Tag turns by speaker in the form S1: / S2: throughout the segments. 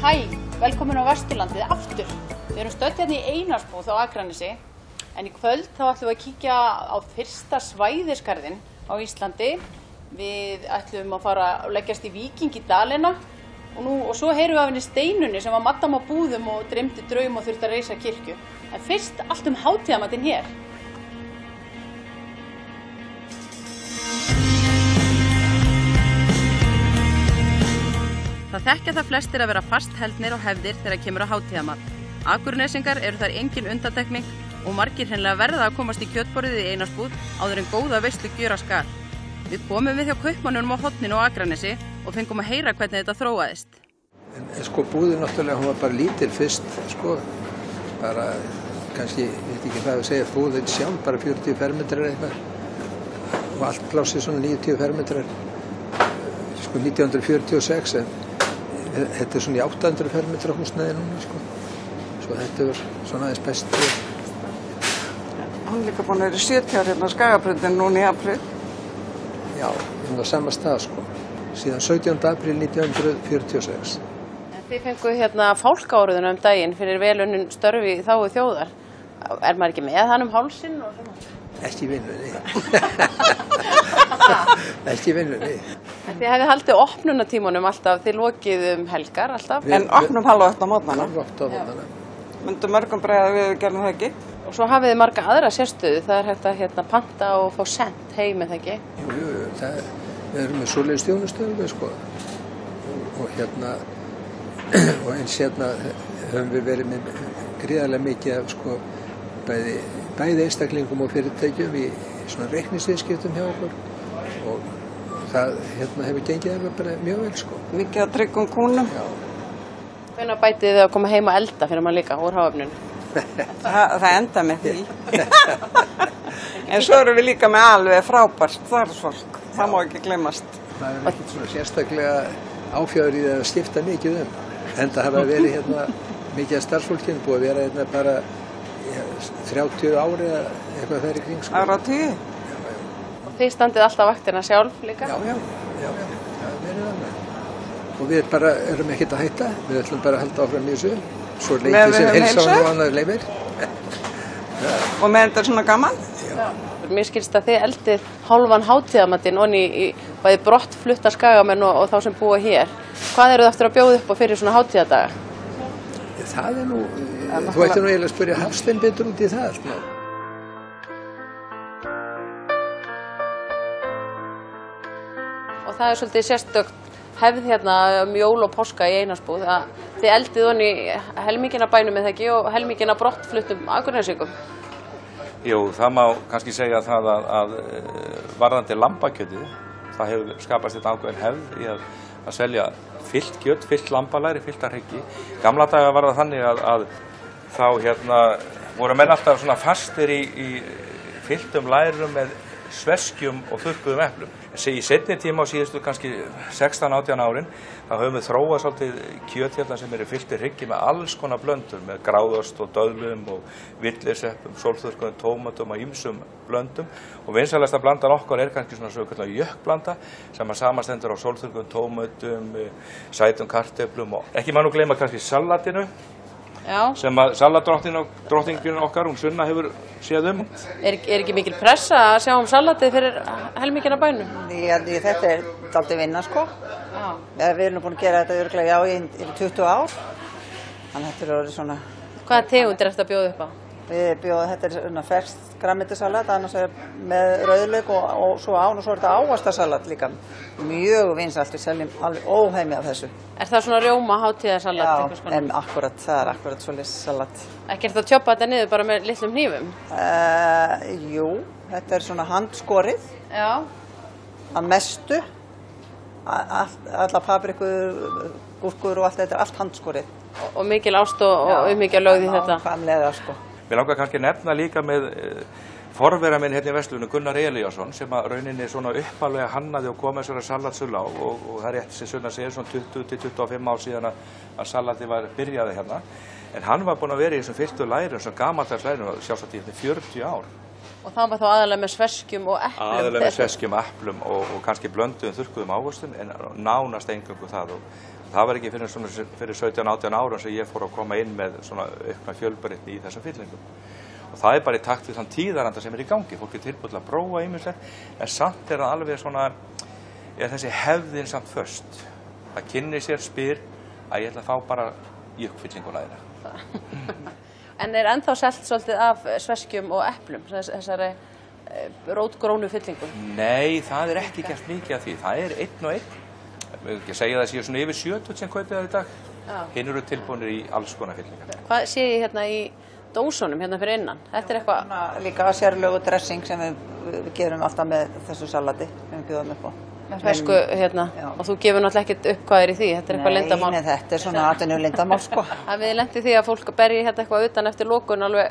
S1: Hæ, velkomin á Vesturlandið aftur. Við erum stödd hérna í Einarsbúð á Akranesi, en í kvöld þá ætlum við að kíkja á fyrsta svæðisgarðinn á Íslandi. Við ætlum að fara að leggjast í Víking í Dalina og svo heyrum við af henni Steinunni sem var maddam á búðum og dreymdi draum og þurfti að reisa kirkju. En fyrst allt hátíðamatinn hér. Það þekkja það flestir að vera fastheldnir og hefðir þegar kemur á hátíðamat. Akurnesingar eru þar engin undantekning og margir hreinlega verða að komast í kjötborðið í Einarsbúð áður en góða veislu gjöra skal. Við komum við hjá kaupmannunum á Horninu á Akranesi og fengum að heyra hvernig þetta þróaðist.
S2: En sko búðin náttúrulega, hún var bara lítil fyrst, sko. Bara, kannski, ég veit ekki hvað að segja, búðin sjálf, bara 40 fermetrar eitthvað. Og allt plássið svona 90 fermetrar. Sko 1946, en þetta svona í 800 fermetra húsnæði núna, sko. Svo þetta var svona aðeins best.
S3: Hann er líka búin að vera í 70 ár hérna á Skagabrautinni núna í apríl.
S2: Já, hérna á sama stað, sko. Síðan 17. apríl 1946.
S1: Þið fenguð hérna fálkaáruðuna daginn fyrir velunnin störfi í þágu þjóðar. Er maður ekki með hann hálsinn og svona?
S2: Ekki í vinnunni. Ekki í vinnunni.
S1: Þið hefði haldið opnunartímanum alltaf, þið lokið helgar alltaf.
S3: En opnum halv 8 á mótnana.
S2: Halv 8 á mótnana.
S3: Myndu mörgum bregða við gerðum það ekki.
S1: Og svo hafið þið marga aðra sérstöðu, það er hægt að hérna panta og fá sent heim eða ekki?
S2: Jú, við erum með svoleiðis þjónustöðu, sko. Og hérna, og eins hérna höfum við verið með gríðarlega mikið af, sko, bæði einstaklingum og fyrirtækjum í svona reikningsviðskiptum hjá okkur. Og það hérna hefur gengið alveg bara mjög vel, sko.
S3: Mikið að tryggum kúnum.
S2: Já.
S1: Hvenær bætið þið að koma heim að elda fyrir maður líka úr háöfnunum?
S3: Það enda með því. En svo erum við líka með alveg frábært starfsfólk. Það má ekki gleymast.
S2: Það er ekkert svona sérstaklega áfjáður í það að skipta mikið Enda hafa verið hérna mikið af starfsfólkinu búið að vera hérna bara 30 ári eða eitthvað þær í kring, sko.
S3: Áratugi.
S1: Þið standið alltaf vaktina sjálf líka?
S2: Já, það verið alveg. Og við bara erum ekkert að hætta, við ætlum bara að halda áfram í þessu, svo leikið sem heilsa og annað leifir.
S3: Og með þetta er svona gaman?
S2: Já.
S1: Mér skilst að þið eldið hálfan hátíðamatinn onni í bæði brottflutta skagamenn og þá sem búa hér. Hvað eru þið eftir að bjóða upp á fyrir svona hátíðadaga?
S2: Það er nú, þú ætti nú eiginlega að spyrja Hafstein betur út í það allt ná.
S1: Og það er svolítið sérstökt hefð hérna jól og páska í Einarsbúð að þið eldið onni helmingina bænum eða ekki og helmingina brottfluttum Akurnesingum.
S4: Jú, það má kannski segja það að varðandi lambakjötið, það hefur skapast þetta ákveðin hefð í að selja fyllt kjöt, fyllt lambalæri, fyllta hryggi. Gamla daga var það þannig að þá hérna voru menn alltaf svona fastir í fylltum lærum með sveskjum og þurrkuðum eplum. Í seinni tíma á síðustu kannski 16-18 árin þá höfum við þróað svolítið kjöt hérna sem eru fylltir hryggi með alls konar blöndur, með gráðost og döðlum og villiseppum, sólþurrkuðum tómatum og ýmsum blöndum. Og vinsælasta blandan okkar er kannski svona svokallaða jökkblanda sem samanstendur á sólþurrkuðum tómatum, sætum kartöflum og ekki má nú gleyma kannski salatinu.
S1: Já.
S4: Sem að salatdrottningin okkar, hún Sunna, hefur séð um.
S1: Er ekki mikil pressa að sjá salatið fyrir helmingina bænum?
S3: Þetta er dálítið vinna, sko.
S1: Já.
S3: Við erum búin að gera þetta örugglega í 20 ár. Þannig að þetta er orðið svona...
S1: Hvaða tegundir ertu að bjóða upp á?
S3: Þetta er svona ferskt grænmetissalat, annars er með rauðlauk og svo án og svo er þetta ávaxtasalat líka. Mjög vinsælt, við seljum alveg óheimi af þessu.
S1: Er það svona rjóma hátíðarsalat?
S3: Já, en akkurat, það er akkurat svolítið salat.
S1: Ekkert að tjópa þetta niður bara með litlum hnífum?
S3: Jú, þetta er svona handskorið.
S1: Já.
S3: Að mestu. Alla paprikur, gúrkur og allt þetta er allt handskorið.
S1: Og mikil ást og mikil lögð í þetta?
S3: Já, framlega, sko.
S4: Mér langar kannski að nefna líka með forvera minn hérna í verslunum, Gunnar Elíasson, sem að rauninni svona uppalega hannaði og kom með þessara salatsölu á og það er rétt sem Sunna segir, svona 20-25 ár síðan að salati var byrjaði hérna. En hann var búinn að vera í þessum fyrstu lærum, svona gamaldags lærum, sjálfsagt í 40 ár.
S1: Og það var þá aðalega með sveskjum og eplum?
S4: Aðalega með sveskjum, eplum og kannski blönduðum þurrkuðum ávöxtum, en nánast eingöngu það. Og það var ekki fyrir 17-18 árum sem ég fór að koma inn með svona aukna fjölbreytni í þessum fyllingum. Og það er bara í takt við þann tíðaranda sem er í gangi. Fólk er tilbúið að prófa ýmislegt, en samt er það alveg svona, er þessi hefðin samt först. Það kynni sér, spyr að ég ætla að fá bara jökfylling og læra.
S1: En er ennþá selt svolítið af sveskjum og eplum, þessari rótgrónu fyllingum?
S4: Nei, það er ekki gert mikið af því. Það er einn og einn. Ég vil ekki segja það séu svona yfir 70 sem kaupið það í dag. Hinn eru tilbúinir í alls konar fyllingar.
S1: Hvað sé ég hérna í dósunum hérna fyrir innan? Þetta er eitthvað...
S3: Líka sérlögu dressing sem við gerum alltaf með þessu salati sem við bjóðum upp á.
S1: Fersku hérna, og þú gefur náttúrulega ekkert upp hvað er í því, þetta er eitthvað leyndamál.
S3: Nei, þetta er svona atvinnulegu leyndamál, sko.
S1: Að við lenti því að fólk berji hérna eitthvað utan eftir lokun alveg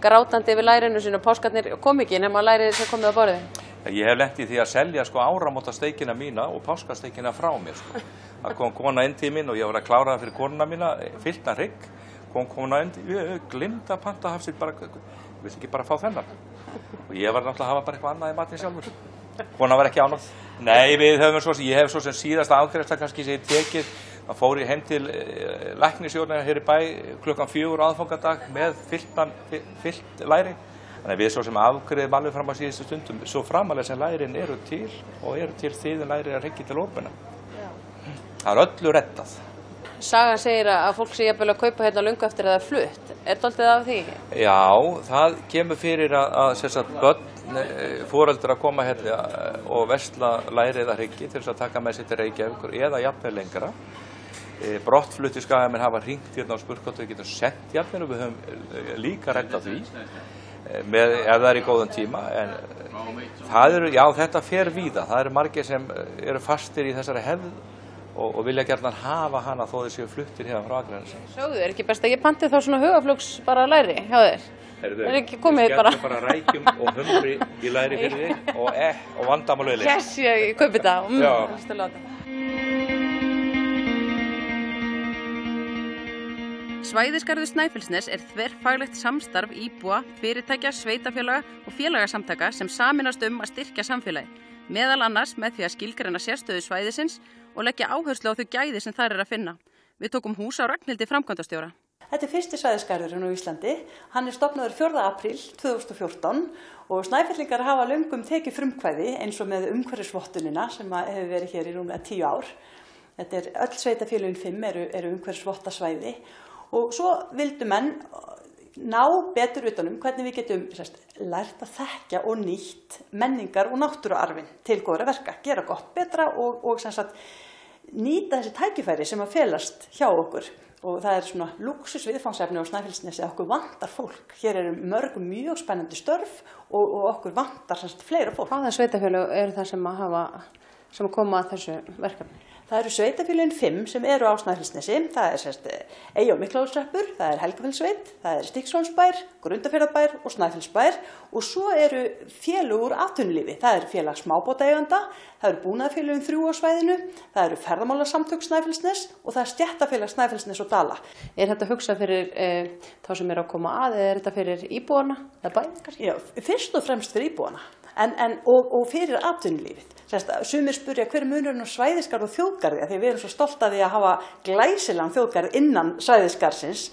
S1: grátandi yfir lærinu sínu og páskarnir kom ekki nema lærið sem komið á borðið.
S4: Ég hef lent í því að selja sko áramótasteikina mína og páskasteikina frá mér sko. Það kom kona inn til mín og ég var að klára það fyrir konuna mína, fylltan hrygg, kom kona inn til, ég glimta panta hafsir bara, vill ekki bara fá þennan. Og ég var náttúrulega að hafa bara eitthvað annað í matinn sjálfur. Kona var ekki ánað. Nei, við höfum ég hef svo sem síðasta afgreiðsla kannski sem ég tekið, þá fór ég heim til læknisjórnina hér í bæ klukkan 4 aðfangadag með fyllt læri. Þannig að við svo sem afgreiðum alveg fram á síðustu stundum, svo framalega sem lærin eru til og eru til þýðin læri að hryggja til opuna. Það er öllu reddað.
S1: Sagan segir að fólk sé jafnvel að kaupa hérna löngu eftir að það er flutt. Er dálítið af því?
S4: Já, það kemur fyrir að börn, foreldrar að koma hérna og versla lærið að hryggi til þess að taka með sér til Reykjavíkur eða jafnvel lengra. Brottflutti skagamenn hafa hringt hérna á spurt hvort við getum sent jafnvel og við höfum líka reddað því ef það er í góðan tíma. En það eru, já, þetta fer víða. Það eru margir sem eru fastir í þessari hefð og vilja gjarnan hafa hana þó þeir séu fluttir hérna frá Akranesi.
S1: Sjáðu, er ekki best að ég panti þá svona hugaflugs bara læri hjá þér? Er ekki komið bara?
S4: Við skellum bara rækjum og humri í læri fyrir þig og vandamáluðileg.
S1: Yes, ég kaupi það. Svæðisgarður Snæfellsnes er þverfaglegt samstarf íbúa, fyrirtækja, sveitafélaga og félagasamtaka sem sameinast að styrkja samfélagi, meðal annars með því að skilgreina sérstöðu svæðisins og leggja áherslu á þau gæði sem þar er að finna. Við tókum hús á Ragnhildi framkvæmdastjóra.
S5: Þetta er fyrsti svæðisgarðurinn á Íslandi. Hann er stofnaður 4. apríl 2014 og Snæfellingar hafa löngum tekið frumkvæði eins og með umhverfisvottunina sem hefur verið hér í rúmlega 10 ár. Þetta er öll sveitafélögin 5 eru umhverfisvottasvæði og svo vildu menn ná betur utanum hvernig við getum lært að þekkja og nýtt menningar og náttúruarfin til góðra verka, gera gott betra og nýta þessi tækifæri sem að felast hjá okkur. Og það er svona lúxus viðfangsefni á Snæfellsnesi að okkur vantar fólk. Hér eru mörg mjög spennandi störf og okkur vantar fleira fólk.
S1: Hvaða sveitafélög eru það sem koma að þessu verkefni?
S5: Það eru sveitafélögin 5 sem eru á Snæfellsnesi. Það er Eyja- og Miklaholtshreppur, það er Helgafellssveit, það er Stykkishólmsbær, Grundarfjarðarbær og Snæfellsbær og svo eru félög úr atvinnulífi. Það er félag smábátaeigenda, það eru búnaðarfélögin 3 á svæðinu, það eru ferðamálasamtök Snæfellsnes og það er stéttarfélag Snæfellsnes og Dala.
S1: Er þetta hugsað fyrir þá sem eru að koma að eða er þetta fyrir íbúana eða bæinn kannski?
S5: Já, fyrst og fremst fyrir íbúana og fyrir atvinnulífið. Sumir spurja hver er munurinn á svæðisgarð og þjóðgarði því við erum svo stolt að því að hafa glæsilegan þjóðgarð innan svæðisgarðsins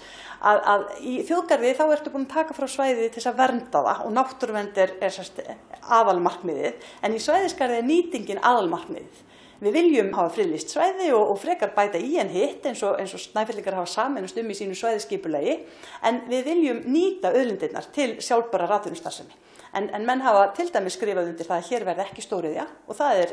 S5: að í þjóðgarði þá ertu búin að taka frá svæði til þess að vernda það og náttúruvernd er aðalmarkmiðið en í svæðisgarði er nýtingin aðalmarkmiðið. Við viljum hafa friðlýst svæði og frekar bæta í en hitt eins og Snæfellingar hafa sameinast í sínu svæðisskipulagi en við viljum nýta auðlindirnar til sjálfbæra atvinnustarfsemi. En menn hafa til dæmis skrifað undir það að hér verði ekki stóriðja og það er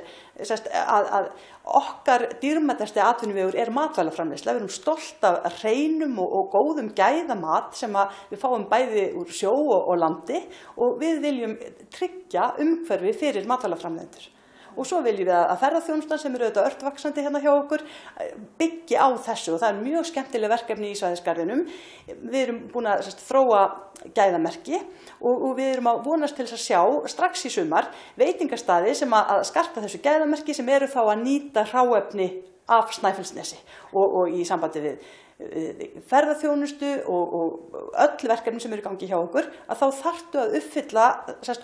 S5: að okkar dýrmætasti atvinnuvegur er matvælaframleiðsla. Við erum stolt af hreinum og góðum gæðamat sem við fáum bæði úr sjó og landi og við viljum tryggja umhverfi fyrir matvælaframleiðendur. og svo viljum við að ferðaþjónustan sem auðvitað ört vaxandi hérna hjá okkur byggi á þessu og það mjög skemmtileg verkefni í Svæðisgarðinum. Við erum búin að þróa gæðamerki og við erum að vonast til að sjá strax í sumar veitingastaði sem að skarpa þessu gæðamerki sem eru þá að nýta hráefni af Snæfellsnesi og í sambandi við ferðaþjónustu og öll verkefni sem eru í gangi hjá okkur að þá þarftu að uppfylla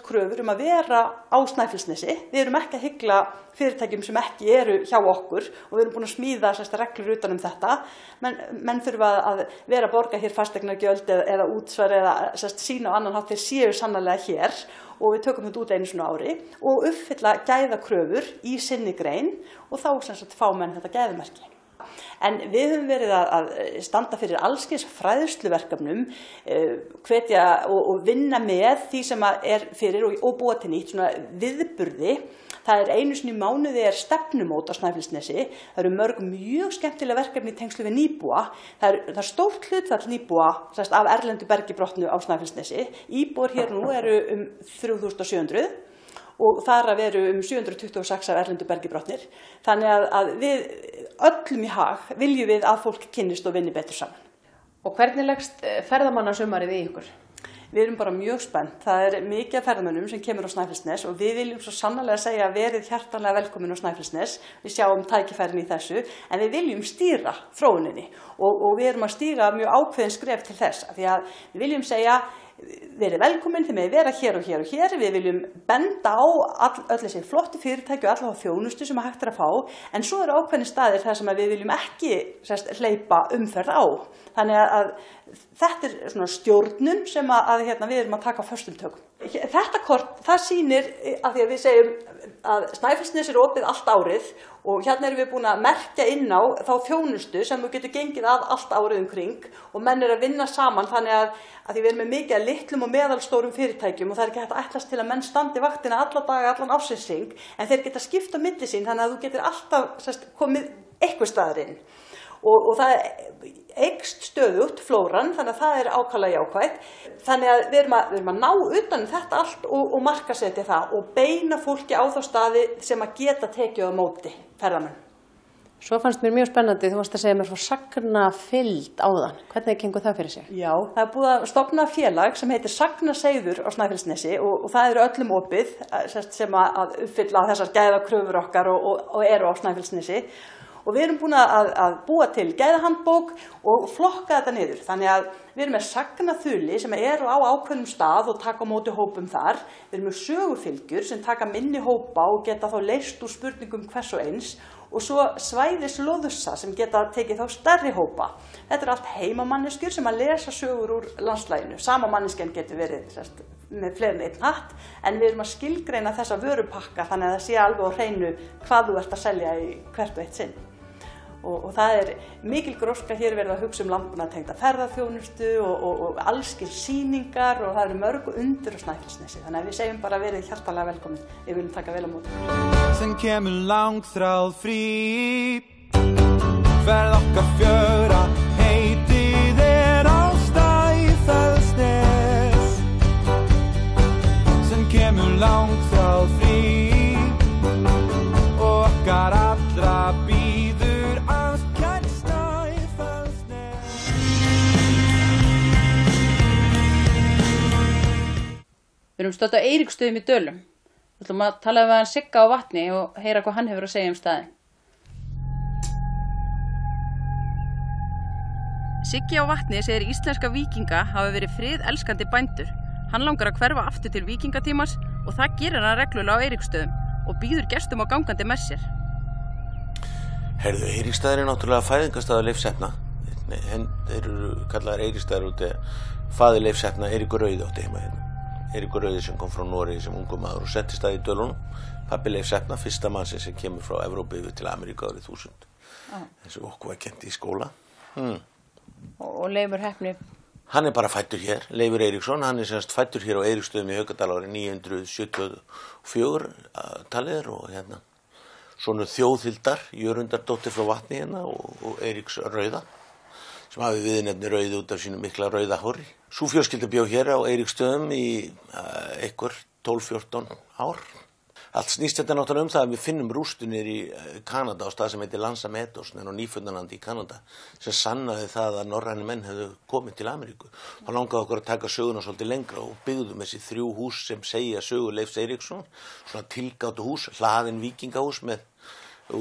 S5: kröfur að vera á Snæfellsnesi. Við erum ekki að hygla fyrirtækjum sem ekki eru hjá okkur og við erum búin að smíða reglur utan þetta. Menn þurfa að vera að borga hér fasteignagjöld eða útsvar eða sína á annan hátt þeir séu sannarlega hér og við tökum þetta út einu svona ári og uppfylla gæðakröfur í sinni grein og þá fá menn þetta gæðamerki. En við höfum verið að standa fyrir allskyns fræðsluverkefnum, hvetja og vinna með því sem er fyrir og búa til nýtt svona viðburði. Það einu sinni í mánuði stefnumót á Snæfellsnesi. Það eru mörg mjög skemmtilega verkefni í tengslu við nýbúa. Það er stórt hlutfall nýbúa af erlendu bergibrotnu á Snæfellsnesi. Íbúar hér nú eru 3700 og þar að veru 726 af erlendu bergibrotnir. Þannig að við öllum í hag viljum við að fólk kynnist og vinni betur saman.
S1: Og hvernig leggst ferðamannasumarið í ykkur?
S5: Við erum bara mjög spennt. Það mikið af ferðamönnum sem kemur á Snæfellsnes og við viljum svo sannarlega segja verið hjartanlega velkomin á Snæfellsnes. Við sjáum tækifærin í þessu, en við viljum stýra þróuninni og við erum að stýra mjög ákveðin skref til þess. Því að við viljum segja verið velkomin, þið megið vera hér og hér og hér. Við viljum benda á öll þessi flottu fyrirtæki og alla þá þjónustu sem hægt að fá, en svo eru ákveðnir staðir þar sem við viljum ekki hleypa umferð á. Þannig að þetta svona stjórnun sem við erum að taka á föstum tökum. Þetta kort, það sýnir að því að við segjum að Snæfellsnes opið allt árið og hérna erum við búin að merkja inn á þá þjónustu sem þú getur gengið að allt árið umkring og menn að vinna saman þannig að því við erum með mikið að litlum og meðalstórum fyrirtækjum og það ekki hægt að ætlast til að menn standi vaktina alla daga, allan ársins hring, en þeir geta skipt á milli sín þannig að þú getur alltaf komið eitthvað staðar inn. Og það eykst stöðugt flóran, þannig að það ákaflega jákvætt. Þannig að við erum að ná utan þetta allt og markasetja það og beina fólki á þá staði sem að geta tekið á móti ferðamenn.
S1: Svo fannst mér mjög spennandi, þú varst að segja mér frá sagnafylgd áðan. Hvernig gengur það fyrir sig?
S5: Já, það búið að stofna félag sem heitir Sagnaseiður á Snæfellsnesi og það eru öllum opið sem að uppfylla þessar gæðakröfur okkar og eru á Snæfellsnesi. Og við erum búin að búa til gæðahandbók og flokka þetta niður. Þannig að við erum með sagnaþuli sem eru á ákveðnum stað og taka á móti hópum þar. Við erum með sögufylgjur sem taka minni hópa og geta þá leyst úr spurningum hvers og eins. Og svo svæðislóðussa sem geta tekið þá stærri hópa. Þetta allt heimamanneskjur sem að lesa sögur úr landslæginu. Sama manneskjan getur verið með fleiri en einn hatt, en við erum að skilgreina þessa vörupakka þannig að það sé alveg á hreinu hvað þú ert að selja í hvert og eitt sinn. Og það mikil gróska hér verið að hugsa landbúnaðartengda ferðaþjónustu og allskyns sýningar og það eru mörg undur á Snæfellsnesi. Þannig að við segjum bara verið hjartanlega velkomin. Við viljum taka vel á móti.
S6: Sen kemur langþráð frí, ferð okkar fjögra, heitið á Snæfellsnes. Sen kemur langþráð frí og okkar allra bíður að kært Snæfellsnes.
S1: Við erum stödd á Eiríksstöðum í Dölum. Við ætlum að tala við hann Sigga á Vatni og heyra hvað hann hefur að segja staðinn. Siggi á Vatni segir íslenska víkinga hafa verið friðelskandi bændur. Hann langar að hverfa aftur til víkingatímans og það gerir hann reglulega á Eiríksstöðum og býður gestum á gangandi með sér.
S7: Herðu, Eiríksstaðir náttúrulega fæðingarstaður Leifs Heppna. Þeir eru kallaðir Eiríksstaðir út faðir Leifs Heppna, Eiríkur Rauði átti heima hérna. Eiríkur Rauði sem kom frá Noregi sem ungur maður og settist að í Dölunum. Pabbi Leifs Heppna, fyrsta mannsins sem kemur frá Evrópu yfir til Ameríku árið 1000. Þessu okkur var kennt í skóla.
S1: Og Leifur Heppni?
S7: Hann bara fæddur hér, Leifur Eiríksson. Hann semst fæddur hér á Eiríksstöðum í Haukadal árið 974 talið og hérna. Sonur Þjóðhildar, Jörundardóttir frá Vatni hérna og Eiríks Rauða sem hafi viðnefni Rauði út af sínu mikla rauða hári. Sú fjölskylda bjó hér á Eiríksstöðum í einhver 12-14 ár. Allt snýst þetta náttúrulega það að við finnum rústunir í Kanada á stað sem heitir Lanza Meadows, á Nýfundnalandi í Kanada, sem sannaði það að norræni menn hefðu komið til Ameríku. Þá langaði okkur að taka söguna svolítið lengra og byggðum þessi 3 hús sem segja sögu Leifs Eiríksson, svona tilgáttu hús, hlaðin víkingahús með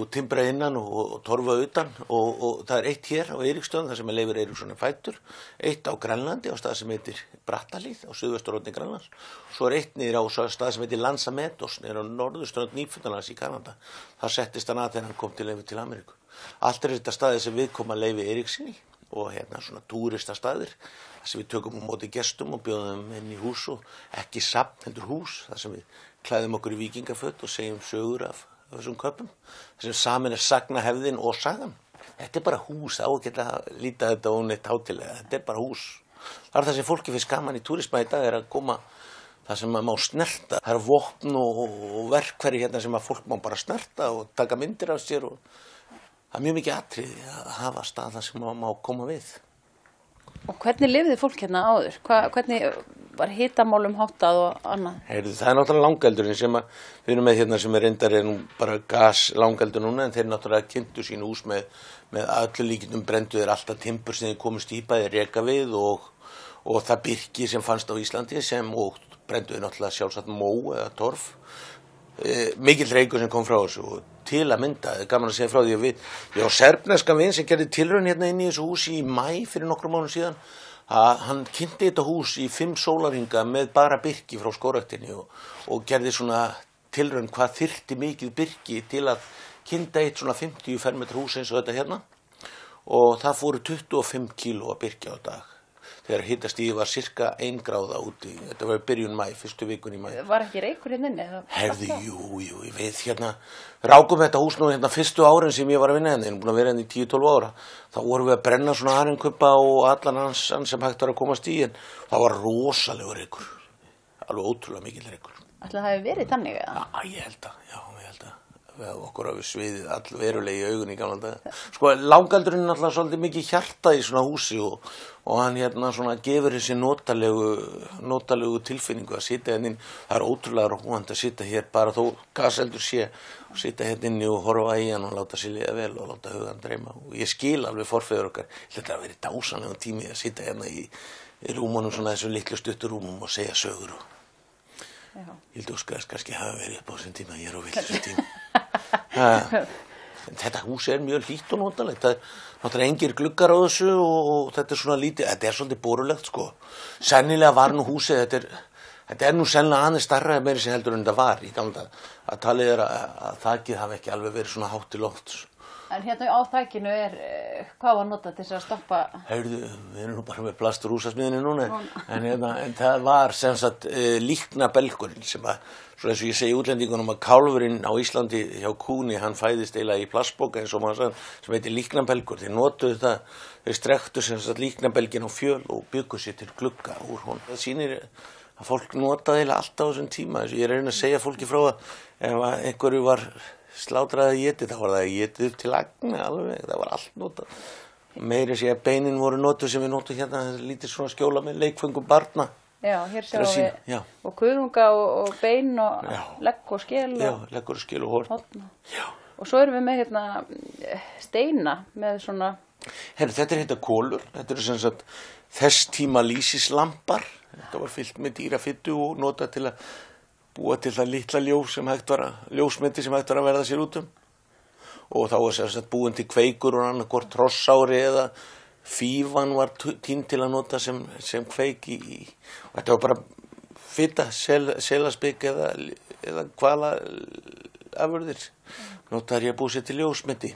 S7: timbra innan og torfa utan og það er eitt hér á Eiríksstöðum þar sem Leifur Eiríksson fæddur, eitt á Grænlandi á stað sem heitir Brattahlíð á suðvesturhorni Grænlands, svo er eitt niður á stað sem heitir Lanza Meadows niður á norðurströnd Nýfundnalands í Kanada. Það settist hann að þegar hann kom til Ameríku. Allt þetta staðir sem við koma Leifi Eiríkssoni og hérna svona túristastaðir þar sem við tökum á móti gestum og bjóðum inn í hús og ekki safn heldur hús þar sem við klæðum okkur í víkingaföt og segjum sögur af þessum köpum, þessum samin sagnahefðin og sagan. Þetta bara hús, á að geta líta þetta óneitt hátilega, þetta bara hús. Það er það sem fólki finnst gaman í túrisma í dag að koma það sem maður má snerta. Það vopn og verkfæri hérna sem að fólk má bara snerta og taka myndir af sér og það er mjög mikið atriði að hafa stað það sem maður má koma við.
S1: Og hvernig lifði fólk hérna áður? Hvernig var hitamálum háttað og annað?
S7: Það er náttúrulega langeldurinn sem við erum með hérna sem reyndar nú bara gas langeldur núna en þeir náttúrulega kynntu sín hús með öllu líkindum brendu þeir alltaf timbur sem þeir komust í bæði reka við og það birki sem fannst á Íslandi sem og brendu þeir náttúrulega sjálfsagt mó eða torf. Mikill reykur sem kom frá þessu og til að mynda, það er gaman að segja frá því að við á serbneskan vin sem gerði tilraun hérna inn í þessu húsi í maí fyrir nokkrum mánuðum síðan að hann kynnti þetta hús í 5 sólarhringa með bara birki frá skógræktinni og gerði svona tilraun hvað þyrfti mikið birki til að kynna eitt svona 50 fermetra hús eins og þetta hérna og það fóru 25 kíló að birki á dag. Þegar hitastigið var cirka 1 gráða úti. Þetta var byrjun maí, fyrstu vikun í maí.
S1: Var ekki reykur hérna inni?
S7: Herði, jú, við hérna rákum þetta hús nú hérna fyrstu árin sem ég var að vinna hérna. Ég er búin að vera hérna í 10-12 ára. Þá vorum við að brenna svona haringkubba og allan hans sem hægt var að komast í. En það var rosalegur reykur. Alveg ótrúlega mikill reykur.
S1: Ætli það hefði verið þannig eða?
S7: Já, ég held að. Við okkur hafi sviðið allverulegi í augun í gamla daga. Sko, langaldurinn er alltaf svolítið mikið hjarta í svona húsi og hann hérna svona gefur þessi notalegu tilfinningu að sitja hérna inn. Það er ótrúlega róandi að sitja hér bara þó gaseldur sé og sitja hérna inni og horfa í hann og láta sér líða vel og láta hugan dreyma. Og ég skil alveg forfeður okkar. Þetta að vera dásanlegum tími að sitja hérna í rúmunum svona þessum litlu stutturúmum og segja sögur og ég held óskaðast kannski hafa verið upp á þessum tíma, ég er á villisum tíma. Þetta hús er mjög hlýtt og notalegt. Það er náttúrulega engir gluggar á þessu og þetta er svona lítið, þetta er svolítið borulegt sko. Sennilega var nú húsið, þetta er nú sennilega aðeins starra meiri sem heldur en þetta var í gamla daga. Að talið að þakið hafi ekki alveg verið svona hátt til lofts.
S1: En hérna á þakinu hvað var notað til þess að stoppa?
S7: Heyrðu, við erum nú bara með plastur húsasmiðinni núna, en það var sem sagt líknabelgurinn sem að, svo eins og ég segi útlendingunum að kálfurinn á Íslandi hjá kúni, hann fæðist eiginlega í plastboka eins og maður sagði, sem heitir líknabelgur. Þeir notuðu það, þeir strektu sem sagt líknabelgin á fjöl og byggu sér til glugga úr honum. Það sýnir að fólk notaði eiginlega allt á þessum tíma. Ég er að reyna að segja fólki frá að ef einhverju var slátraði étið, þá var það étið upp til agna alveg, það var allt notað. Meiri sé að beinin voru notuð sem við notuð hérna, lítið svona skjóla með leikföngum barna.
S1: Já, hér sjáum við og kuðunga og bein og legg og skel
S7: Já, leggur og skel og horn. Já.
S1: Og svo erum við með hérna steina með svona
S7: Herru, þetta er hérna kólur, þetta eru sem sagt þess tíma lýsislampar. Þetta var fyllt með dýrafittu og notað til að búa til það litla ljósmyndi sem hægt var að verða sér út og þá var sérstaklega búin til kveikur og annað trossári eða fífan var tínd til að nota sem kveik í og þetta var bara fita, selasbygg eða hvala afurðir notaði ég að búa sér til ljósmyndi.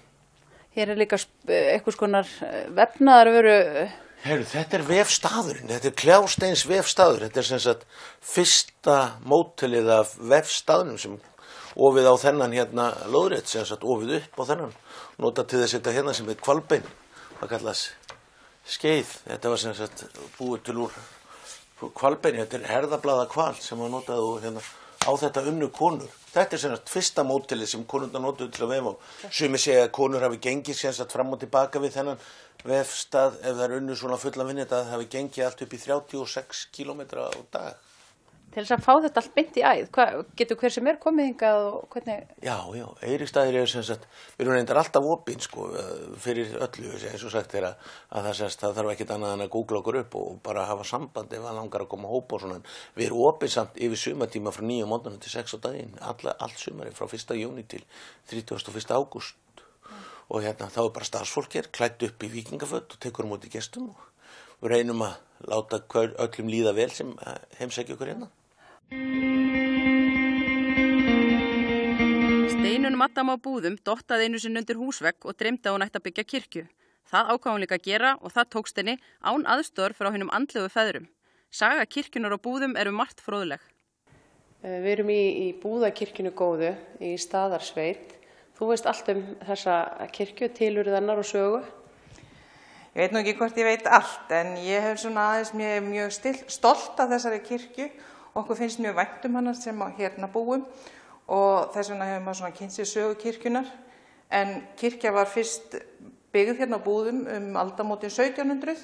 S1: Hér er líka einhvers konar vefnaðar veru.
S7: Heyrðu, þetta er vefstaðurinn, þetta er kljásteins vefstaður, þetta er sem sagt fyrsta móttilið af vefstaðnum sem ofið á þennan hérna lóðrétt, sem sagt ofið upp á þennan, nota til þess þetta hérna sem er hvalbein, það kallast skeið, þetta var sem sagt búið til úr hvalbeini, þetta er herðablaða hval sem var notað og hérna á þetta unnu konur. Þetta er sem sagt fyrsta móttilið sem konurna notuðu til að vefa á. Sumir segja að konur hafi gengið sem sagt fram og tilbaka við þennan vefstað ef það er unnu svona fulla vinni, það hafi gengið allt upp í 36 kílómetra á dag.
S1: til þess að fá þetta allt beint í æð? Getur hver sem komið hingað og hvernig?
S7: Já, Eiríksstaðir sem sagt, við erum reyndar alltaf opin sko, fyrir öllu, eins og sagt að það þarf ekkert annað en að googla okkur upp og bara hafa samband ef hann langar að koma hópa og svona. Við erum opin samt yfir sumartíma frá 9 morgunin til 6 á daginn, allt sumari, frá 1. júní til 31. ágúst. Og þá bara starfsfólk klætt upp í víkingaföt og tekur móti gestum og við reynum að láta öllum líða vel sem heimsækja okkur hérna.
S1: Steinunn Maddam á Búðum dottaði einu sinni undir húsvegg og dreymdi að hún ætti að byggja kirkju. Það ákvað hún líka að gera og það tókst henni án aðstoðar frá hinum andlegu feðrum. Saga kirkjunar á Búðum margt fróðleg.
S8: Við erum í Búðakirkjunu góðu í Staðarsveit. Þú veist allt þessa kirkju, tilurðarnar og sögu?
S3: Ég veit nú ekki hvort ég veit allt, en ég hef svona aðeins mjög stolt af þessari kirkju. Okkur finnst mjög vænt hana sem hérna búum og þess vegna hefur maður svona kynnt sér sögu kirkjunar. En kirkja var fyrst byggð hérna á Búðum aldamótin 1700.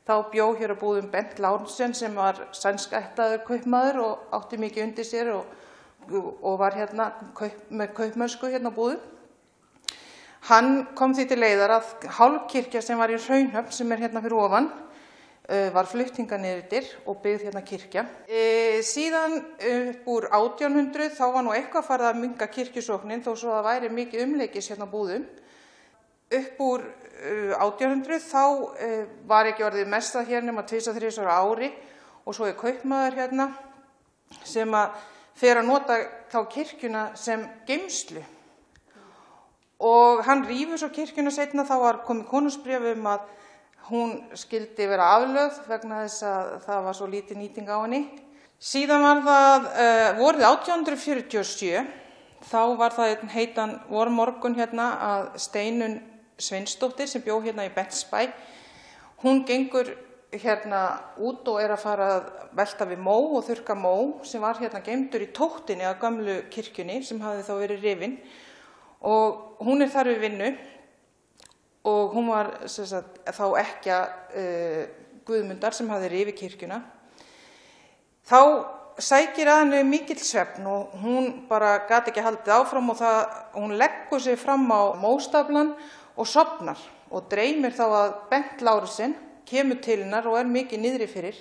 S3: Þá bjó hér á Búðum Bent Lárensen sem var sænskættaður kaupmaður og átti mikið undir sér og var hérna með kaupmennsku hérna á Búðum. Hann kom því til leiðar að hálfkirkja sem var í Hraunhöfn sem hérna fyrir ofan var flutt hingað niður og byggð hérna kirkja. Síðan upp úr 1800 þá var nú eitthvað farið að minnka kirkjusóknin þó svo það væri mikið umleikis hérna á Búðum. Upp úr 1800 þá var ekki orðið mestað hér nema 2-3 ára ári og svo kaupmaður hérna sem að fer að nota þá kirkjuna sem geymslu. Og hann rífur svo kirkjuna seinna, þá var komið konungsbréf að hún skildi vera aflögð vegna þess að það var svo lítið nýting á henni. Síðan var það vorið 1847, þá var það einn heitan vormorgun hérna að Steinunn Sveinsdóttir sem bjó hérna í Bentsbæ. Hún gengur hérna út og að fara að velta við mó og þurrka mó sem var hérna geymdur í tóttinni að gömlu kirkjunni sem hafði þá verið rifin. Og hún þar við vinnu og hún var þá ekkja Guðmundar sem hafði rifið kirkjuna. Þá sækir að henni mikill svefn og hún bara gat ekki haldið áfram og hún leggur sig fram á móstaflan og sofnar og dreymir þá að Bent Lárensen kemur til hennar og mikið niðri fyrir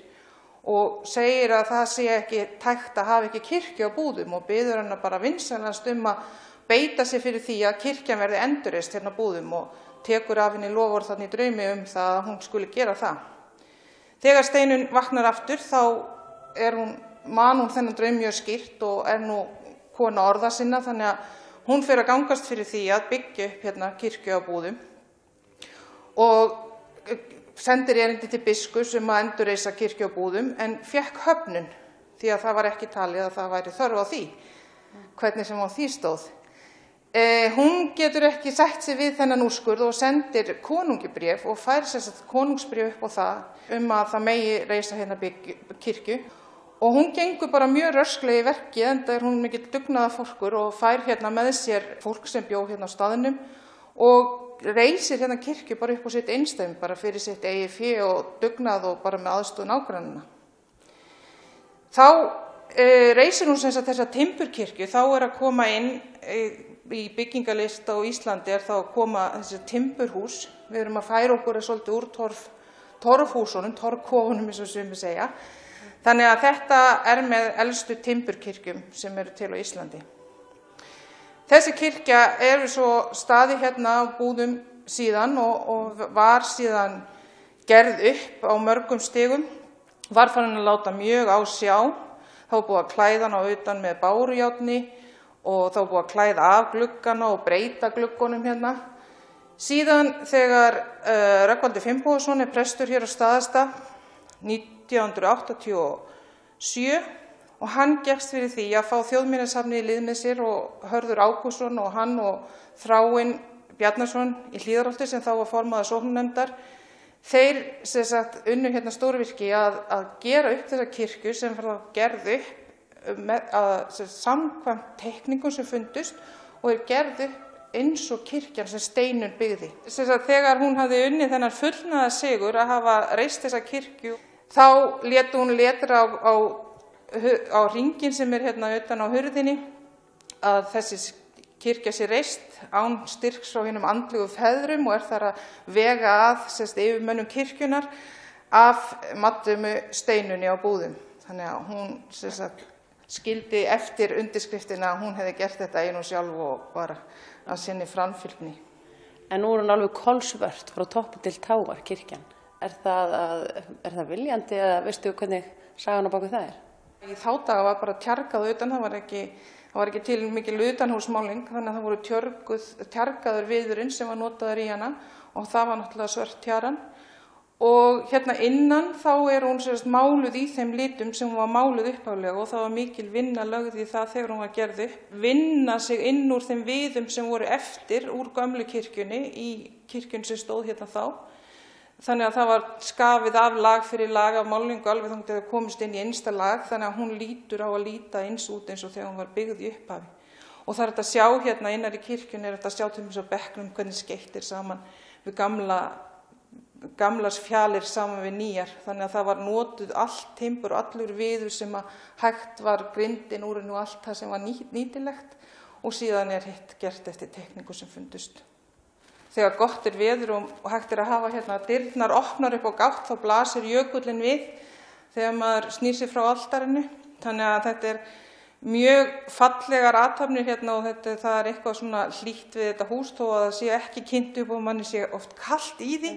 S3: og segir að það sé ekki tækt að hafa ekki kirkju á Búðum og biður hennar bara vinsamlegast að beita sig fyrir því að kirkjan verði endurreist hérna á Búðum og tekur af henni loforð þarna í draumi það að hún skuli gera það. Þegar Steinunn vaknar aftur þá man hún þennan draum mjög skýrt og nú kona orða sinna þannig að hún fer að gangast fyrir því að byggja upp hérna kirkju á Búðum og sendir erindi til biskups að endurreisa kirkju á Búðum en fékk höfnun því að það var ekki talið að það væri þörf á því, hvernig sem á því stóð. Hún getur ekki sætt sig við þennan úrskurð og sendir konungi bréf og fær konungsbréf upp á það að það megi reisa hérna kirkju og hún gengur bara mjög rösklega í verkið enda hún mikill dugnaðarfólkur og fær hérna með sér fólk sem bjó hérna á staðnum og reisir hérna kirkju bara upp á sitt einstæmi bara fyrir sitt eigið fé og dugnað og bara með aðstoð nágrannanna. Þá reisir hún þessa timburkirkju, þá að koma inn í byggingalista á Íslandi þá að koma þessi timburhús. Við erum að færa okkur svolítið úr torfhúsunum, torfkofunum eins og sumir segja. Þannig að þetta með elstu timburkirkjum sem eru til á Íslandi. Þessi kirkja svo staði hérna á Búðum síðan og var síðan gerð upp á mörgum stigum. Var farin að láta mjög á sjá. Þá var búið að klæða hana utan með bárujárni og þá var búið að klæða af gluggana og breyta gluggunum hérna. Síðan þegar Rögnvaldur Finnbogason prestur hér á Staðarstað 1987 og hann gekkst fyrir því að fá Þjóðminjasafnið í lið með sér og Hörður Ágústsson og hann og Þráinn Bjarnason í Hlíðarholti sem þá var formaður sóknarnefndar. Þeir unnu hérna stórvirki að gera upp þessa kirkju sem var gerð upp samkvæmt teikningum sem fundust og gerð upp eins og kirkjan sem Steinunn byggði. Þegar hún hafði unnið þennan fullnaða sigur að hafa reist þessa kirkju, þá lét hún letra á á hringinn sem hérna utan á hurðinni að þessi kirkja sé reist án styrks frá hinum andlegu feðrum og þar að vega að yfirmönnum kirkjunar af Mattumu Steinunni á Búðum. Þannig að hún skildi eftir undirskriftina að hún hefði gert þetta einu sjálf og bara að sinni framfylgni.
S8: En nú hún alveg kolsvört frá toppi til táar kirkjan. Er það viljandi eða veistu hvernig sagan á baku það er?
S3: Í þá daga var bara tjargað utan, það var ekki til mikil utanhúsmáling, þannig að það voru tjargaður viðurinn sem var notaður í hana og það var náttúrulega svört tjaran. Og hérna innan þá hún máluð í þeim litum sem hún var máluð upphaflega og það var mikil vinna lögð í það þegar hún var gerð upp. Vinna sig inn úr þeim viðum sem voru eftir úr gömlu kirkjunni í kirkjunni sem stóð hérna þá. Þannig að það var skafið af lag fyrir lag af málningu alveg þannig að það komist inn í einsta lag þannig að hún lítur á að líta eins út eins og þegar hún var byggð í upphafi. Og það er þetta að sjá hérna innar í kirkjunni þetta að sjá til þess að bekknum hvernig skeyttir saman við gamlas fjalir saman við nýjar. Þannig að það var notuð allt timbur og allur viður sem að hægt var grindin úr og allt það sem var nýtilegt og síðan hitt gert eftir tekníku sem fundust. Þegar gott veður og hægt að hafa hérna dyrnar opnar upp á gátt þá blasir jökullinn við þegar maður snýr sig frá altarinu. Þannig að þetta mjög fallegar athafnir hérna og það eitthvað svona hlýtt við þetta hús þó að það sé ekki kynnt upp og manni sé oft kalt í því.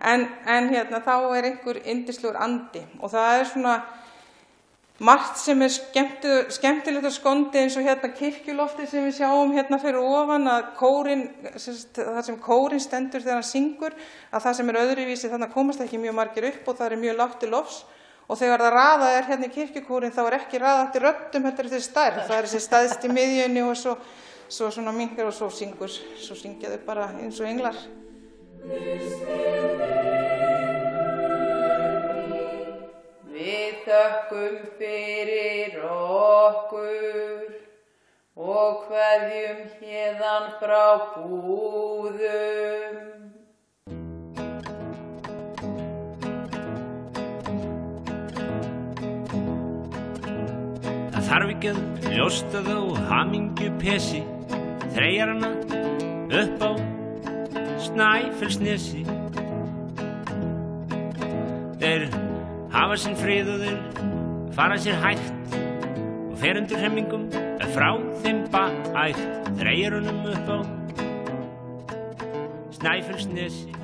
S3: En hérna þá einhver yndislegur andi og það svona margt sem skemmtilegt og skondi eins og hérna kirkjuloftið sem við sjáum hérna fyrir ofan að kórinn, það sem kórinn stendur þegar hann syngur, að það sem öðruvísi þannig komast ekki mjög margir upp og það mjög lágt til lofts og þegar það raðað hérna í kirkjukórinn þá ekki raðað eftir röddum, þetta þessi stærð, það þessi stæðst í miðjunni og svo svona mingar og svo syngja þau bara eins og englar.
S1: Við þökkum fyrir okkur og kveðjum héðan frá Búðum.
S9: Það þarf ekki að ljósta þó hamingju pesi, þreyjar hana upp á Snæfellsnesi. Þeir hafa sinn frið og þeir fara sér hægt og fer undir hremmingum frá þeim bægt, þreyjar honum upp á Snæfellsnesi.